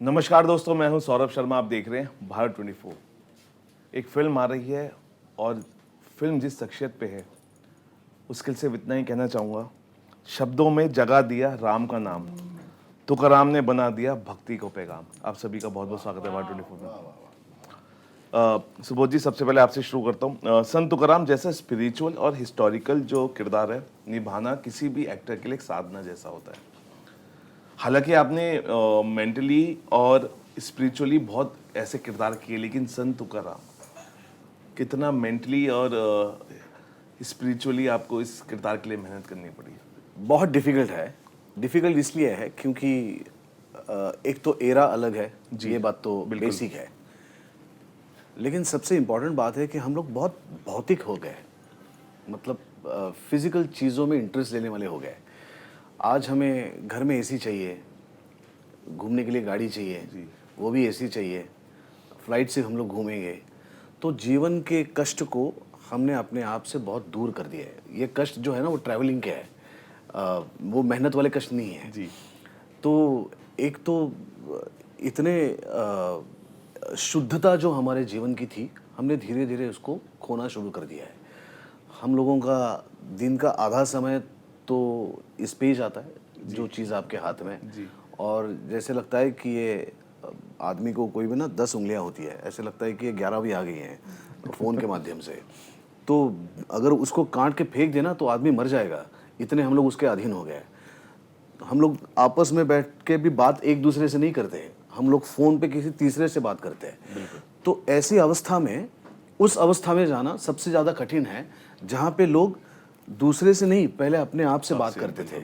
नमस्कार दोस्तों, मैं हूं सौरभ शर्मा। आप देख रहे हैं भारत 24। एक फिल्म आ रही है और फिल्म जिस शख्सियत पे है उसके सिर्फ इतना ही कहना चाहूँगा, शब्दों में जगा दिया राम का नाम, तुकाराम ने बना दिया भक्ति को पैगाम। आप सभी का बहुत बहुत स्वागत है भारत 24 में। सुबोध जी, सबसे पहले आपसे शुरू करता हूँ। संत तुकाराम जैसा स्पिरिचुअल और हिस्टोरिकल जो किरदार है निभाना किसी भी एक्टर के लिए एक साधना जैसा होता है। हालांकि आपने मेंटली और स्पिरिचुअली बहुत ऐसे किरदार किए, लेकिन संत तुकाराम कितना मेंटली और स्पिरिचुअली आपको इस किरदार के लिए मेहनत करनी पड़ी? बहुत डिफ़िकल्ट है। डिफ़िकल्ट इसलिए है क्योंकि एक तो एरा अलग है जी, ये बात तो बेसिक है। लेकिन सबसे इम्पोर्टेंट बात है कि हम लोग बहुत भौतिक हो गए, मतलब फिज़िकल चीज़ों में इंटरेस्ट लेने वाले हो गए। आज हमें घर में एसी चाहिए, घूमने के लिए गाड़ी चाहिए, वो भी एसी चाहिए, फ्लाइट से हम लोग घूमेंगे। तो जीवन के कष्ट को हमने अपने आप से बहुत दूर कर दिया है। ये कष्ट जो है ना, वो ट्रैवलिंग के है, वो मेहनत वाले कष्ट नहीं है जी। तो एक तो इतने शुद्धता जो हमारे जीवन की थी, हमने धीरे धीरे उसको खोना शुरू कर दिया है। हम लोगों का दिन का आधा समय तो इस पे ही जाता है, जो चीज़ आपके हाथ में जी। और जैसे लगता है कि ये आदमी को कोई भी ना 10 उंगलियां होती है, ऐसे लगता है कि ये 11 भी आ गई हैं फ़ोन के माध्यम से। तो अगर उसको काट के फेंक देना तो आदमी मर जाएगा, इतने हम लोग उसके अधीन हो गए। हम लोग आपस में बैठ के भी बात एक दूसरे से नहीं करते हैं, हम लोग फ़ोन पे किसी तीसरे से बात करते हैं। तो ऐसी अवस्था में, उस अवस्था में जाना सबसे ज़्यादा कठिन है, जहाँ पे लोग दूसरे से नहीं, पहले अपने आप से बात करते थे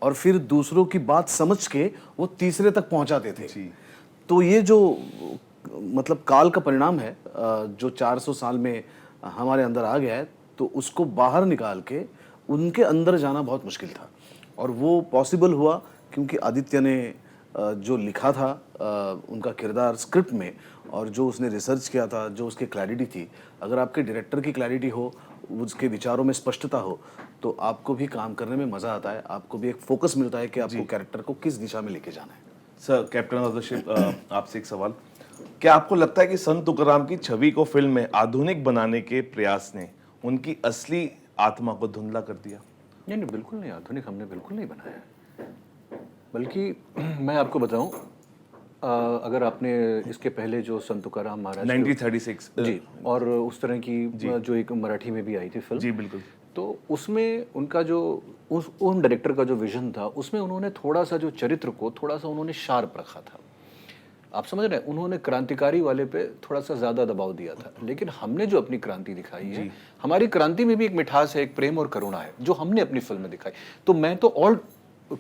और फिर दूसरों की बात समझ के वो तीसरे तक पहुँचाते थे। तो ये जो मतलब काल का परिणाम है, जो 400 साल में हमारे अंदर आ गया है, तो उसको बाहर निकाल के उनके अंदर जाना बहुत मुश्किल था। और वो पॉसिबल हुआ क्योंकि आदित्य ने जो लिखा था उनका किरदार स्क्रिप्ट में, और जो उसने रिसर्च किया था, जो उसकी क्लैरिटी थी, अगर आपके डायरेक्टर की क्लैरिटी हो, उसके विचारों में स्पष्टता हो, तो आपको भी काम करने में मज़ा आता है, आपको भी एक फोकस मिलता है कि आपको कैरेक्टर को किस दिशा में लेके जाना है। Sir, captain of the ship, आपसे एक सवाल। क्या आपको लगता है कि संत तुकाराम की छवि को फिल्म में आधुनिक बनाने के प्रयास ने उनकी असली आत्मा को धुंधला कर दिया? नहीं, बिल्कुल नहीं। आधुनिक हमने बिल्कुल नहीं बनाया है। बल्कि मैं आपको बताऊं, अगर आपने इसके पहले जो संत तुकाराम महाराज 1936 जी, और उस तरह की जो एक मराठी में भी आई थी फिल्म जी, बिल्कुल। तो उसमें उनका जो उन डायरेक्टर का जो विजन था, उसमें उन्होंने थोड़ा सा जो चरित्र को थोड़ा सा उन्होंने शार्प रखा था। आप समझ रहे हैं, उन्होंने क्रांतिकारी वाले पे थोड़ा सा ज्यादा दबाव दिया था। लेकिन हमने जो अपनी क्रांति दिखाई है, हमारी क्रांति में भी एक मिठास है, एक प्रेम और करुणा है, जो हमने अपनी फिल्म में दिखाई। तो मैं तो और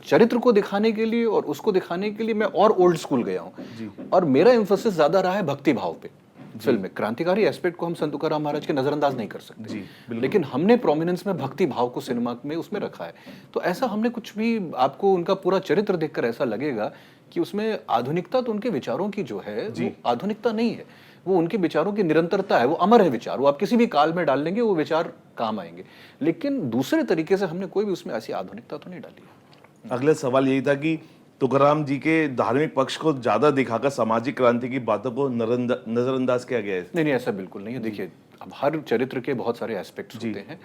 चरित्र को दिखाने के लिए और उसको दिखाने के लिए मैं और ओल्ड स्कूल गया हूँ, और मेरा एम्फोसिस ज्यादा रहा है भक्ति भाव पे। फिल्म में क्रांतिकारी एस्पेक्ट को हम संत तुकाराम महाराज के नजरअंदाज नहीं कर सकते, लेकिन हमने प्रोमिनेंस में भक्ति भाव को सिनेमा में उसमें रखा है। तो ऐसा हमने कुछ भी, आपको उनका पूरा चरित्र देखकर ऐसा लगेगा कि उसमें आधुनिकता तो उनके विचारों की जो है वो आधुनिकता नहीं है, वो उनके विचारों की निरंतरता है। वो अमर है विचार, वो आप किसी भी काल में डाल लेंगे वो विचार काम आएंगे। लेकिन दूसरे तरीके से हमने कोई भी उसमें ऐसी आधुनिकता तो नहीं डाली है। अगला सवाल यही था कि तुकाराम जी के धार्मिक पक्ष को ज्यादा दिखाकर सामाजिक क्रांति की बातों को नजरअंदाज किया गया है? नहीं, ऐसा बिल्कुल नहीं है। देखिए, अब हर चरित्र के बहुत सारे एस्पेक्ट्स होते हैं।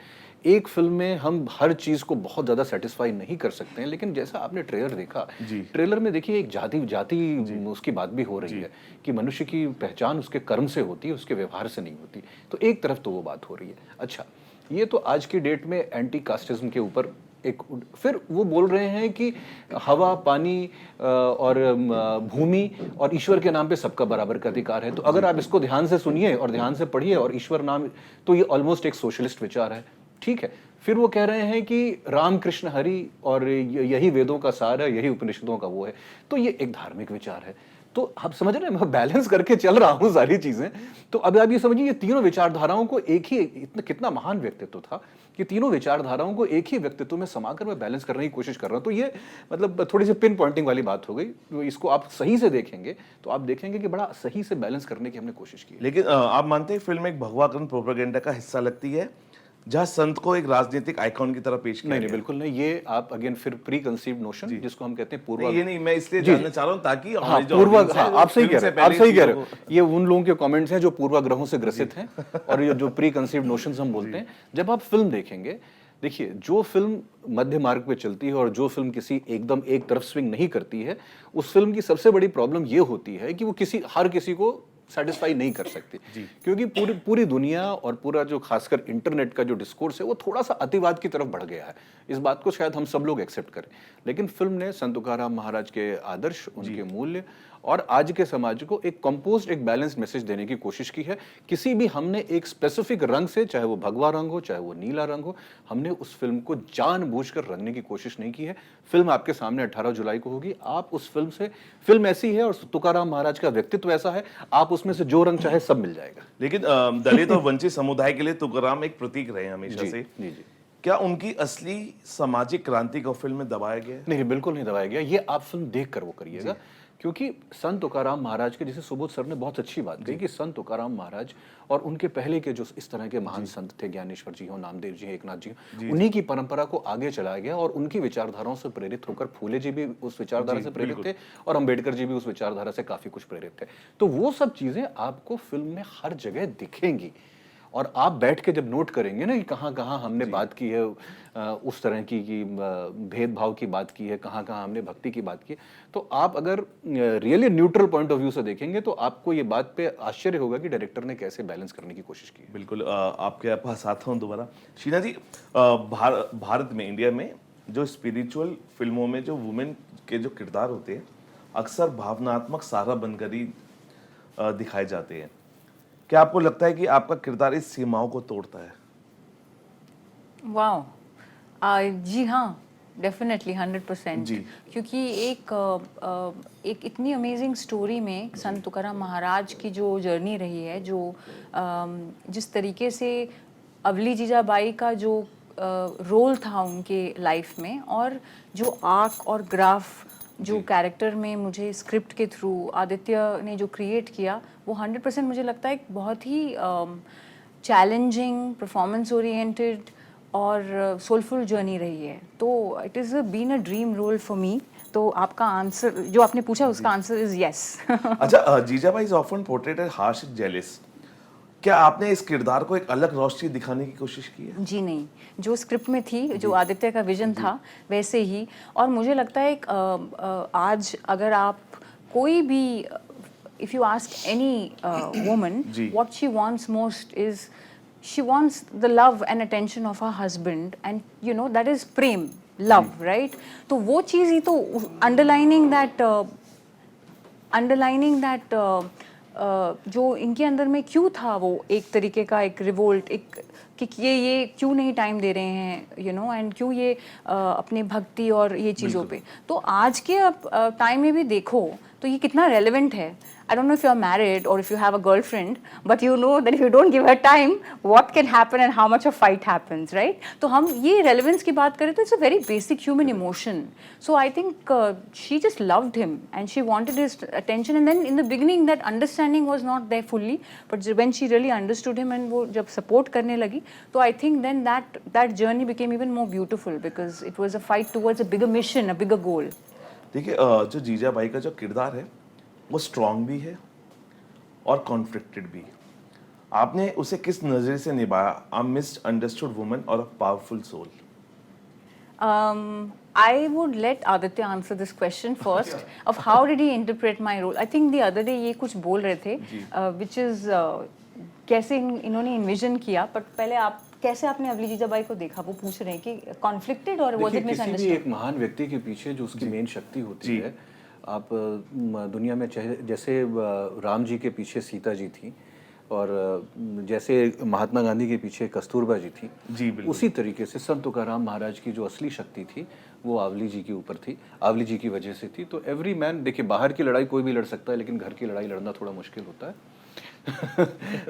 एक फिल्म में हम हर चीज को बहुत ज्यादा सेटिस्फाई नहीं कर सकते हैं। लेकिन जैसा आपने ट्रेलर देखा, ट्रेलर में देखिए एक जाति उसकी बात भी हो रही है कि मनुष्य की पहचान उसके कर्म से होती है, उसके व्यवहार से नहीं होती। तो एक तरफ तो वो बात हो रही है। अच्छा, ये तो आज की डेट में एंटी कास्टिज्म के ऊपर एक, फिर वो बोल रहे हैं कि हवा, पानी और भूमि और ईश्वर के नाम पे सबका बराबर का अधिकार है। तो अगर आप इसको ध्यान से सुनिए और ध्यान से पढ़िए और ईश्वर नाम, तो ये ऑलमोस्ट एक सोशलिस्ट विचार है। ठीक है। फिर वो कह रहे हैं कि राम कृष्ण हरि और यही वेदों का सार है, यही उपनिषदों का वो है। तो ये एक धार्मिक विचार है। तो आप समझ रहे हैं, मैं बैलेंस करके चल रहा हूं सारी चीजें। तो अब आप ये समझिए, ये तीनों विचारधाराओं को एक ही, इतना कितना महान व्यक्तित्व था कि तीनों विचारधाराओं को एक ही व्यक्तित्व में समाकर मैं बैलेंस करने की कोशिश कर रहा हूं। तो ये मतलब थोड़ी सी पिन पॉइंटिंग वाली बात हो गई। इसको आप सही से देखेंगे तो आप देखेंगे कि बड़ा सही से बैलेंस करने की हमने कोशिश की। लेकिन आप मानते हैं फिल्म एक भगवा कर्ण प्रोपेगेंडा का हिस्सा लगती है? जहां संत को एक राजनीतिक आइकॉन की तरह पेश किया नहीं गया। नहीं बिल्कुल नहीं, ये आप अगेन फिर प्री कंसीव्ड नोशन जिसको हम कहते हैं पूर्व नहीं, ये नहीं, मैं इसलिए जी, जानना चाह रहा हूं ताकि हाँ हमारी जो पूर्व audience है, हाँ जो आप सही फिल्म कह से रहे हो, आप पहले सही कह रहे चीजों हो, ये उन लोगों के कमेंट्स हैं जो पूर्वाग्रहों से ग्रसित हैं और ये जो प्री कंसीव्ड नोशंस हम बोलते हैं। जब आप फिल्म देखेंगे, देखिए जो फिल्म मध्य मार्ग पे चलती है और जो फिल्म किसी एकदम एक तरफ स्विंग नहीं करती है, उस फिल्म की सबसे बड़ी प्रॉब्लम ये होती है कि वो हर किसी को सेटिस्फाई नहीं कर सकती, क्योंकि पूरी पूरी दुनिया और पूरा जो खासकर इंटरनेट का जो डिस्कोर्स है वो थोड़ा सा अतिवाद की तरफ बढ़ गया है। इस बात को शायद हम सब लोग एक्सेप्ट करें, लेकिन फिल्म ने संत तुकाराम महाराज के आदर्श, उनके मूल्य और आज के समाज को एक कंपोज्ड, एक बैलेंस्ड मैसेज देने की कोशिश की है। किसी भी हमने एक स्पेसिफिक रंग से, चाहे वो भगवा रंग हो चाहे वो नीला रंग हो, हमने उस फिल्म को जानबूझकर रंगने की कोशिश नहीं की है। फिल्म आपके सामने 18 जुलाई को होगी। आप उस फिल्म से, फिल्म ऐसी है और तुकाराम महाराज का व्यक्तित्व ऐसा है, आप उसमें से जो रंग चाहे सब मिल जाएगा। लेकिन दलित और वंचित समुदाय के लिए तुकाराम एक प्रतीक रहे हमेशा से। जी जी, क्या उनकी असली सामाजिक क्रांति को फिल्म में दबाया गया है? नहीं बिल्कुल नहीं दबाया गया, ये आप फिल्म देख कर वो करिएगा, क्योंकि संत तुकाराम महाराज के, जैसे सुबोध सर ने बहुत अच्छी बात कही कि संत तुकाराम महाराज और उनके पहले के जो इस तरह के महान संत थे, ज्ञानेश्वर जी हो, नामदेव जी, एकनाथ जी हो, उन्हीं की परंपरा को आगे चलाया गया और उनकी विचारधाराओं से प्रेरित होकर फूले जी भी उस विचारधारा से प्रेरित थे और अंबेडकर जी भी उस विचारधारा से काफी कुछ प्रेरित थे। तो वो सब चीजें आपको फिल्म में हर जगह दिखेंगी और आप बैठ के जब नोट करेंगे ना कि कहाँ कहाँ हमने बात की है उस तरह की भेदभाव की बात की है, कहाँ कहाँ हमने भक्ति की बात की है, तो आप अगर really neutral point of view से देखेंगे तो आपको ये बात पे आश्चर्य होगा कि डायरेक्टर ने कैसे बैलेंस करने की कोशिश की है। बिल्कुल, आपके पास आता हूँ दोबारा। शीना जी, भारत में, इंडिया में जो स्पिरिचुअल फिल्मों में जो वुमेन के जो किरदार होते हैं अक्सर भावनात्मक सहारा बनकर ही दिखाए जाते हैं। क्या आपको लगता है कि आपका किरदार इस सीमाओं को तोड़ता है? वाओ, जी हाँ, डेफिनेटली 100%। क्योंकि एक इतनी अमेजिंग स्टोरी में संत तुकाराम महाराज की जो जर्नी रही है, जो जिस तरीके से अवली जीजाबाई का जो रोल था उनके लाइफ में, और जो आर्क और ग्राफ जो कैरेक्टर में मुझे स्क्रिप्ट के थ्रू आदित्य ने जो क्रिएट किया, वो 100% मुझे लगता है एक बहुत ही चैलेंजिंग, परफॉर्मेंस ओरिएंटेड और सोलफुल जर्नी रही है। तो it is been a dream role for me. तो आपका आंसर जो आपने पूछा, उसका आंसर इज यस। अच्छा, Jijabai is often portrayed as harsh, jealous. क्या आपने इस किरदार को एक अलग रोशनी दिखाने की कोशिश की है? जी नहीं, जो स्क्रिप्ट में थी, जो आदित्य का विजन था वैसे ही। और मुझे लगता है आज अगर आप कोई भी, if you ask any woman what she wants most is she wants the love and attention of her husband, and you know that is prem, love, right? तो वो चीज़ ही तो underlining that जो इनके अंदर में क्यों था, वो एक तरीके का एक रिवोल्ट, एक कि ये क्यों नहीं टाइम दे रहे हैं, यू नो, एंड क्यों ये अपने भक्ति और ये चीज़ों पे। तो आज के टाइम में भी देखो तो ये कितना रेलेवेंट है। I don't know if you're married or if you have a girlfriend, but you know that if you don't give her time, what can happen and how much a fight happens, right? तो हम ये relevance की बात करें तो it's a very basic human emotion. So I think she just loved him and she wanted his attention, and then in the beginning that understanding was not there fully, but when she really understood him and वो जब support करने लगी, तो I think then that journey became even more beautiful because it was a fight towards a bigger mission, a bigger goal. देखिए, जो जीजाबाई का जो किरदार है वो स्ट्रॉन्ग भी है और कॉन्फ्लिक्टेड भी। आपने उसे किस नजरिए से निभाया? अ मिसअंडरस्टूड वुमन और a powerful soul. I would let Aditya answer this question first of how did he interpret my role. I think the other day ये कुछ बोल रहे थे which is कैसे इन्होंने envision किया, but पहले आप कैसे आपने अवली जीजाबाई को देखा, वो पूछ रहे हैं कि कॉन्फ्लिक्टेड और was it किसी भी misunderstood? एक महान व्यक्ति के पीछे जो उसकी मेन शक्ति होती है, आप दुनिया में जैसे राम जी के पीछे सीता जी थी और जैसे महात्मा गांधी के पीछे कस्तूरबा जी थी, जी बिल्कुल, उसी तरीके से संत तुकाराम महाराज की जो असली शक्ति थी वो आवली जी के ऊपर थी, आवली जी की वजह से थी। तो एवरी मैन, देखिए बाहर की लड़ाई कोई भी लड़ सकता है लेकिन घर की लड़ाई लड़ना थोड़ा मुश्किल होता है।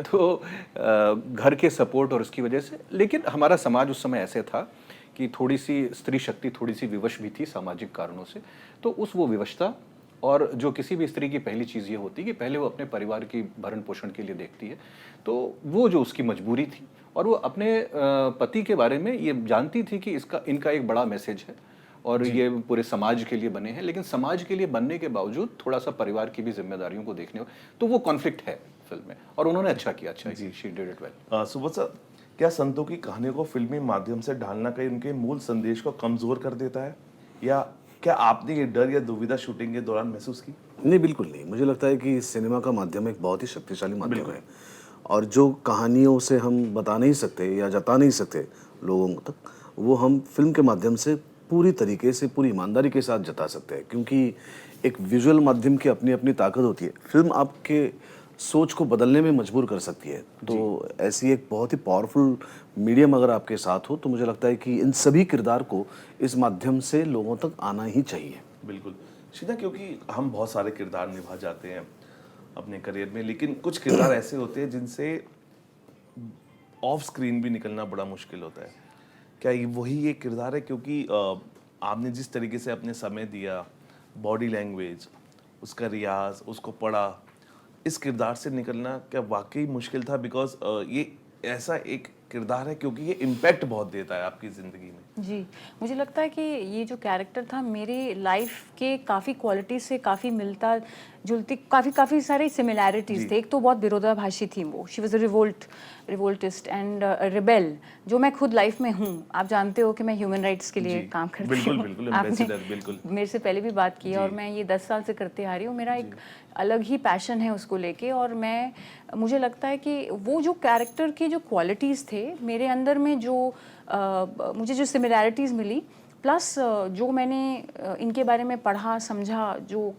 तो घर के सपोर्ट और उसकी वजह से, लेकिन हमारा समाज उस समय ऐसे था कि थोड़ी सी स्त्री शक्ति थोड़ी सी विवश भी थी सामाजिक कारणों से, तो वो विवशता और जो किसी भी स्त्री की पहली चीज़ ये होती है कि पहले वो अपने परिवार की भरण पोषण के लिए देखती है, तो वो जो उसकी मजबूरी थी, और वो अपने पति के बारे में ये जानती थी कि इनका एक बड़ा मैसेज है और ये पूरे समाज के लिए बने हैं, लेकिन समाज के लिए बनने के बावजूद थोड़ा सा परिवार की भी जिम्मेदारियों को देखने हो, तो वो कॉन्फ्लिक्ट है फिल्म में, और उन्होंने अच्छा किया, she did it well. Subodh sir, क्या संतों की कहानियों को फिल्मी माध्यम से ढालना कहीं उनके मूल संदेश को कमजोर कर देता है, या क्या आपने ये डर या दुविधा शूटिंग के दौरान महसूस की? नहीं, बिल्कुल नहीं। मुझे लगता है कि सिनेमा का माध्यम एक बहुत ही शक्तिशाली माध्यम है, और जो कहानियों से हम बता नहीं सकते या जता नहीं सकते लोगों तक, वो हम फिल्म के माध्यम से पूरी तरीके से, पूरी ईमानदारी के साथ जता सकते हैं, क्योंकि एक विजुअल माध्यम की अपनी अपनी ताकत होती है। फिल्म आपके सोच को बदलने में मजबूर कर सकती है, तो ऐसी एक बहुत ही पावरफुल मीडियम अगर आपके साथ हो, तो मुझे लगता है कि इन सभी किरदार को इस माध्यम से लोगों तक आना ही चाहिए। बिल्कुल शीना, क्योंकि हम बहुत सारे किरदार निभा जाते हैं अपने करियर में, लेकिन कुछ किरदार ऐसे होते हैं जिनसे ऑफ स्क्रीन भी निकलना बड़ा मुश्किल होता है। क्या ये वही एक किरदार है? क्योंकि आपने जिस तरीके से अपने समय दिया, बॉडी लैंग्वेज, उसका रियाज, उसको पढ़ा, इस किरदार से निकलना क्या वाकई मुश्किल था? बिकॉज ये ऐसा एक किरदार है क्योंकि ये इम्पैक्ट बहुत देता है आपकी ज़िंदगी में। जी, मुझे लगता है कि ये जो कैरेक्टर था मेरे लाइफ के काफ़ी क्वालिटी से काफ़ी मिलता जुलती, काफ़ी सारे सिमिलैरिटीज़ थे। एक तो बहुत विरोधाभासी थी वो, she was a revoltist and rebel, जो मैं खुद लाइफ में हूँ। आप जानते हो कि मैं ह्यूमन राइट्स के लिए काम करती हूँ। बिल्कुल, आपने बिल्कुल। मेरे से पहले भी बात की है, और मैं ये 10 साल से करते आ रही हूँ। मेरा एक अलग ही पैशन है उसको लेके, और मुझे लगता है कि वो जो कैरेक्टर की जो क्वालिटीज़ थे मेरे अंदर में, जो मुझे जो सिमिलैरिटीज़ मिली, प्लस जो मैंने इनके बारे में पढ़ा समझा, जो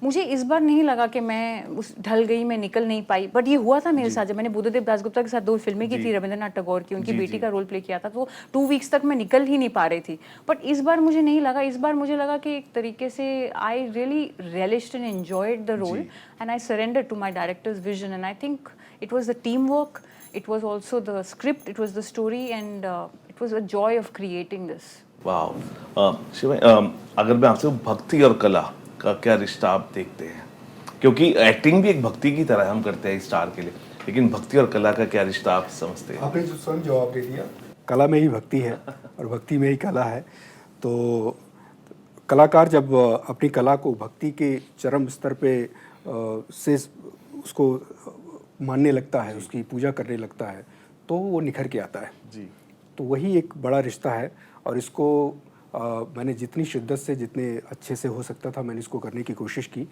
मुझे इस बार नहीं लगा कि मैं उस ढल गई, मैं निकल नहीं पाई। बट ये हुआ था मेरे साथ जब मैंने बुद्धदेव दासगुप्ता के साथ 2 फिल्में की थी, रविंद्रनाथ टैगोर की, उनकी बेटी का रोल प्ले किया था, तो 2 वीक्स तक मैं निकल ही नहीं पा रही थी। बट इस बार मुझे नहीं लगा, इस बार मुझे लगा कि एक तरीके से I really relished and enjoyed the role, and I surrendered to my director's vision, and I think it was the teamwork, it was also the script, it was the story, and it was a joy of creating this. वाह। शिवाय, अगर मैं आपसे भक्ति और कला का क्या रिश्ता आप देखते हैं? क्योंकि एक्टिंग भी एक भक्ति की तरह हम करते हैं स्टार के लिए, लेकिन भक्ति और कला का क्या रिश्ता आप समझते हैं? आपने जो स्वयं जवाब दे दिया, कला में ही भक्ति है और भक्ति में ही कला है। तो कलाकार जब अपनी कला को भक्ति के चरम स्तर पे से उसको मानने लगता है, उसकी पूजा करने लगता है, तो वो निखर के आता है। जी। तो वही एक बड़ा रिश्ता है, और इसको मैंने जितनी शिद्दत से, जितने अच्छे से हो सकता था, मैंने इसको करने की कोशिश की।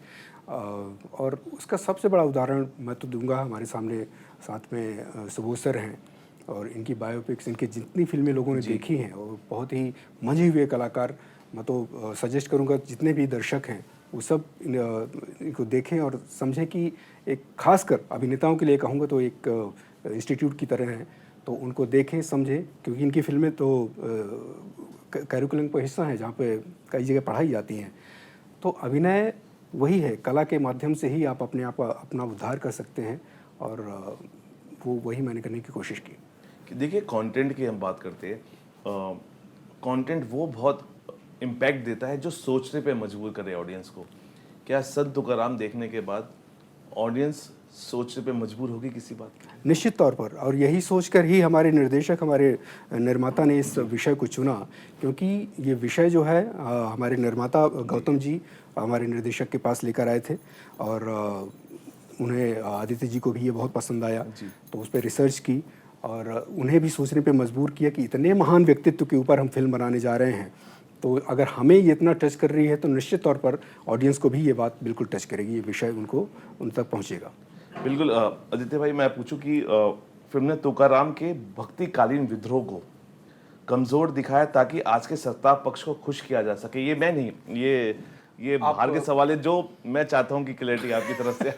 और उसका सबसे बड़ा उदाहरण मैं तो दूंगा, हमारे सामने साथ में सुबोध सर हैं, और इनकी बायोपिक्स, इनकी जितनी फिल्में लोगों ने देखी हैं, और बहुत ही मंझे हुए कलाकार। मैं तो सजेस्ट करूंगा जितने भी दर्शक हैं वो सब इनको देखें और समझें कि एक खासकर अभिनेताओं के लिए कहूँगा तो एक इंस्टीट्यूट की तरह है, तो उनको देखें, समझें, क्योंकि इनकी फिल्में तो कैरिकुलम का हिस्सा हैं, जहाँ पे कई जगह पढ़ाई जाती हैं। तो अभिनय वही है, कला के माध्यम से ही आप अपना उद्धार कर सकते हैं, और वो वही मैंने करने की कोशिश की। देखिए, कंटेंट की हम बात करते हैं, कंटेंट वो बहुत इम्पैक्ट देता है जो सोचने पे मजबूर करे ऑडियंस को। क्या संत तुकाराम देखने के बाद ऑडियंस सोचने पे मजबूर होगी किसी बात की? निश्चित तौर पर, और यही सोचकर ही हमारे निर्देशक, हमारे निर्माता ने इस विषय को चुना, क्योंकि ये विषय जो है हमारे निर्माता गौतम जी हमारे निर्देशक के पास लेकर आए थे, और उन्हें आदित्य जी को भी ये बहुत पसंद आया, तो उस पर रिसर्च की, और उन्हें भी सोचने पे मजबूर किया कि इतने महान व्यक्तित्व के ऊपर हम फिल्म बनाने जा रहे हैं, तो अगर हमें ये इतना टच कर रही है तो निश्चित तौर पर ऑडियंस को भी ये बात बिल्कुल टच करेगी, ये विषय उन तक पहुँचेगा। बिल्कुल। आदित्य भाई, मैं पूछूं कि फिल्म ने तुकाराम के भक्तिकालीन विद्रोह को कमजोर दिखाया ताकि आज के सत्ता पक्ष को खुश किया जा सके? ये मैं नहीं, ये बाहर के सवाल है जो मैं चाहता हूं कि क्लैरिटी आपकी तरफ से।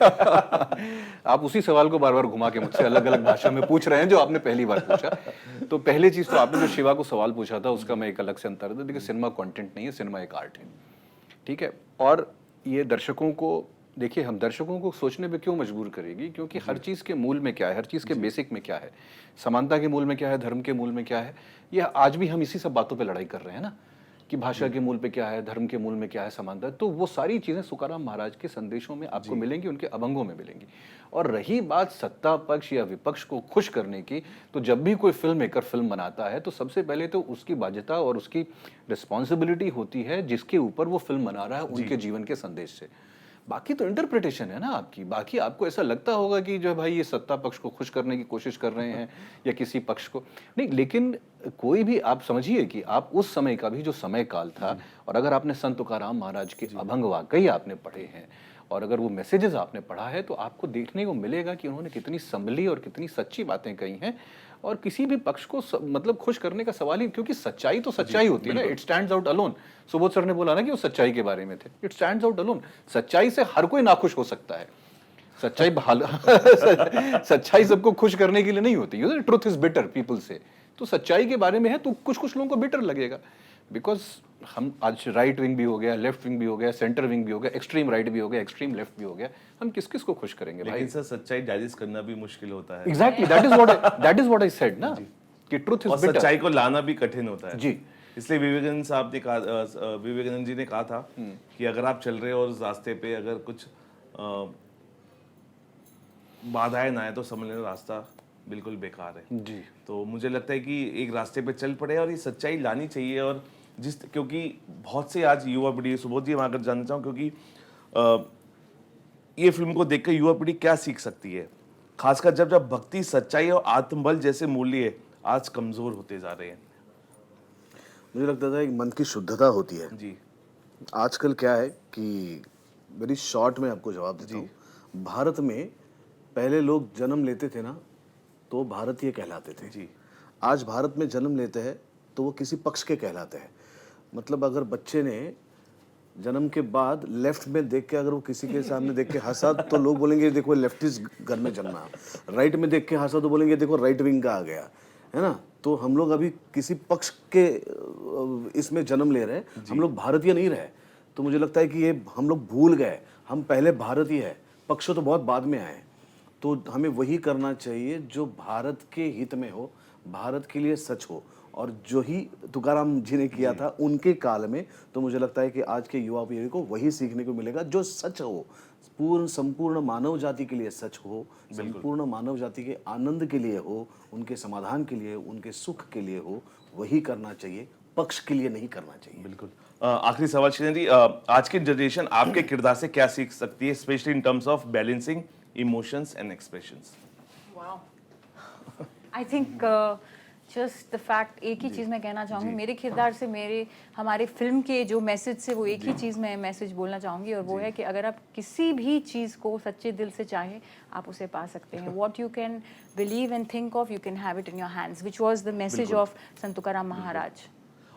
आप उसी सवाल को बार बार घुमा के मुझसे अलग अलग भाषा में पूछ रहे हैं जो आपने पहली बार पूछा। तो पहली चीज तो आपने जो शिवा को सवाल पूछा था उसका मैं एक अलग से अंतर था। देखिए, सिनेमा कंटेंट नहीं है, सिनेमा एक आर्ट है, ठीक है। और ये दर्शकों को, देखिए, हम दर्शकों को सोचने पे क्यों मजबूर करेगी, क्योंकि हर चीज़ के मूल में क्या है, हर चीज़ के बेसिक में क्या है, समानता के मूल में क्या है, धर्म के मूल में क्या है, ये आज भी हम इसी सब बातों पे लड़ाई कर रहे हैं ना, कि भाषा के मूल पे क्या है, धर्म के मूल में क्या है समानता है, तो वो सारी चीज़ें तुकाराम महाराज के संदेशों में आपको मिलेंगी, उनके अभंगों में मिलेंगी। और रही बात सत्ता पक्ष या विपक्ष को खुश करने की, तो जब भी कोई फिल्म मेकर फिल्म बनाता है तो सबसे पहले तो उसकी बाध्यता और उसकी रिस्पॉन्सिबिलिटी होती है जिसके ऊपर वो फिल्म बना रहा है, उनके जीवन के संदेश से। बाकी तो इंटरप्रिटेशन है ना आपकी, बाकी आपको ऐसा लगता होगा कि जो भाई ये सत्ता पक्ष को खुश करने की कोशिश कर रहे हैं या किसी पक्ष को नहीं, लेकिन कोई भी आप समझिए कि आप उस समय का भी जो समय काल था, और अगर आपने संत तुकाराम महाराज के अभंग वाकई आपने पढ़े हैं और अगर वो मैसेजेस आपने पढ़ा है, तो आपको देखने को मिलेगा कि उन्होंने कितनी संभली और कितनी सच्ची बातें कही हैं। और किसी भी पक्ष को मतलब खुश करने का सवाल ही, क्योंकि सच्चाई तो सच्चाई होती है ना, it stands out alone. Subodh sir ने बोला ना कि वो सच्चाई के बारे में थे, इट स्टैंड्स आउट अलोन। सच्चाई से हर कोई नाखुश हो सकता है, सच्चाई सच्चाई सबको खुश करने के लिए नहीं होती। ट्रुथ इज बिटर पीपल से, तो सच्चाई के बारे में है तो कुछ कुछ लोगों को बिटर लगेगा, बिकॉज हम आज राइट विंग भी हो गया, लेफ्ट विंग भी हो गया, सेंटर विंग भी हो गया, एक्सट्रीम राइट भी हो गया, एक्सट्रीम लेफ्ट भी हो गया, हम किस किस को खुश करेंगे भाई? लेकिन सर सच्चाई डाइजेस्ट करना भी मुश्किल होता है। Exactly, that is what I said ना, कि ट्रुथ इज और बिटर। सच्चाई को लाना भी कठिन होता है जी। इसलिए विवेकानंद साहब ने कहा, विवेकानंद जी ने कहा था कि अगर आप चल रहे हो और उस रास्ते पे अगर कुछ बाधाएं ना आए तो समझ लेना रास्ता बिल्कुल बेकार है। जी। तो मुझे लगता है कि एक रास्ते पे चल पड़े और ये सच्चाई लानी चाहिए। और क्योंकि बहुत से आज युवा पीढ़ी, सुबोध जी मैं अगर जानना चाहूँ, क्योंकि ये फिल्म को देखकर युवा पीढ़ी क्या सीख सकती है, खासकर जब भक्ति, सच्चाई और आत्मबल जैसे मूल्य आज कमजोर होते जा रहे हैं। मुझे लगता था एक मन की शुद्धता होती है। जी आजकल क्या है कि वेरी शॉर्ट में आपको जवाब देता हूँ। भारत में पहले लोग जन्म लेते थे ना तो भारतीय कहलाते थे। जी। आज भारत में जन्म लेते हैं तो वो किसी पक्ष के कहलाते हैं। मतलब अगर बच्चे ने जन्म के बाद लेफ्ट में देख के अगर वो किसी के सामने देख के हंसा तो लोग बोलेंगे देखो लेफ्टिस्ट घर में जन्मा, राइट में देख के हंसा तो बोलेंगे देखो राइट विंग का आ गया, है ना। तो हम लोग अभी किसी पक्ष के इसमें जन्म ले रहे हैं, हम लोग भारतीय नहीं रहे। तो मुझे लगता है कि ये हम लोग भूल गए, हम पहले भारतीय है, पक्ष तो बहुत बाद में आए। तो हमें वही करना चाहिए जो भारत के हित में हो, भारत के लिए सच हो, और जो ही तुकाराम जी ने किया था उनके काल में। तो मुझे लगता है कि आज के युवा पीढ़ी को वही सीखने को मिलेगा जो सच हो, संपूर्ण मानव जाति के लिए सच हो, संपूर्ण मानव जाति के आनंद के लिए हो, उनके समाधान के लिए, उनके सुख के लिए हो, वही करना चाहिए, पक्ष के लिए नहीं करना चाहिए। बिल्कुल। आखिरी सवाल श्रीन जी, आज की जनरेशन आपके किरदार से क्या सीख सकती है, specially in terms of balancing emotions and expressions? Wow. I think just the fact, एक ही चीज़ मैं कहना चाहूँगी, मेरे किरदार से हमारे फिल्म के जो मैसेज से वो एक ही चीज़ मैं मैसेज बोलना चाहूँगी, और वो है कि अगर आप किसी भी चीज़ को सच्चे दिल से चाहें आप उसे पा सकते हैं। What you can believe and think of, you can have it in your hands, which was the message of संत तुकाराम महाराज।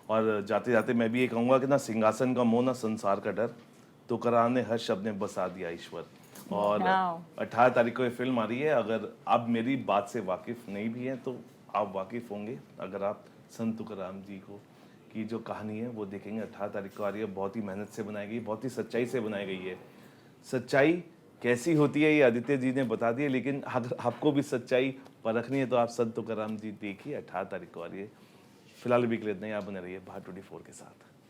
और जाते जाते मैं भी ये कहूँगा कि ना सिंहासन का मोह, ना संसार का डर, तुकाराम ने हर शब्द में बसा दिया ईश्वर। और 18 तारीख को ये फिल्म आ रही है। अगर आप मेरी बात से वाकिफ नहीं भी हैं तो आप वाकिफ होंगे अगर आप संत तुकाराम जी को की जो कहानी है वो देखेंगे। 18 तारीख को आ रही है। बहुत ही मेहनत से बनाई गई, बहुत ही सच्चाई से बनाई गई है। सच्चाई कैसी होती है ये आदित्य जी ने बता दिया, लेकिन अगर आपको भी सच्चाई परखनी है तो आप संत तुकाराम जी देखिए। 18 तारीख को आ रही है। फिलहाल भी के लिए इतना ही। आप बने रहिए भारत 24 के साथ।